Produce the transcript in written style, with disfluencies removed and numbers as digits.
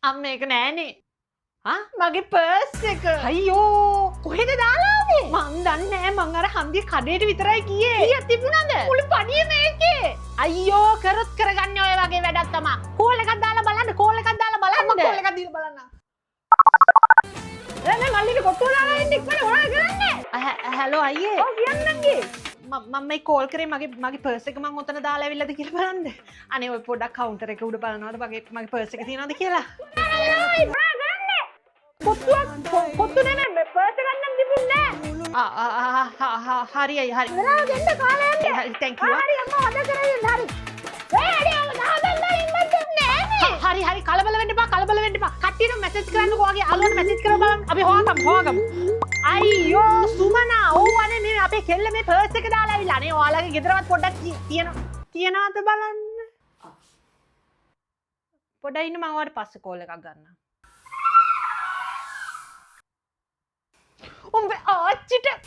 අම්ම ඒක නෑනේ. මගේ පර්ස් එක. අයියෝ කොහෙද දාලාවේ? මං දන්නේ නෑ මං අර හන්දිය කඩේට විතරයි ගියේ. කීයක් තිබුණාද? මුළු පඩිය මේකේ. අයියෝ කරොත් කරගන්නේ ඔය වගේ වැඩක් තමයි. කෝල් එකක් දාලා බලන්න කෝල් එකක් දාලා බලන්න. මම කෝල් එකක් දීලා බලන්න. එනේ මල්ලිට කොට්ටුව දාලා ඉන්න ඉක්මනට මොනවද කරන්නේ? හැලෝ අයියේ. ඔව් කියන්නම්ගේ. මම මේ කෝල් කරේ මගේ පර්ස් එක මං ඔතන දාලා ඇවිල්ලාද කියලා බලන්න. අනේ ඔය පොඩ්ඩක් කවුන්ටර් එක උඩ බලනවාද මගේ පර්ස් එක තියෙනවද කියලා. කොත්තු නෙමෙයි පර්ස් එකක් නම් තිබුණේ නෑ. හරි අයියේ හරි. වෙලාව දෙන්න කාලයක් නෑ. thank you. හරි අම්මා වද කරගෙන හරි. හරි කලබල වෙන්න එපා. කට්ටියට මැසේජ් කරන්නකෝ වගේ අලුත් මැසේජ් කරලා බලන්න. අපි හොයාගමු. අයියෝ සුමනා ඕව අනේ මේ අපේ කෙල්ල මේ පර්ස් එක දාලා ඇවිල්ලා. අනේ ඔයාලගේ ගෙදරවත් පොඩ්ඩක් තියනවද බලන්න. පොඩ්ඩක් ඉන්න මම ඔයාලට පස්සේ කෝල් එකක් ගන්නම්. උඹේ ආච්චිට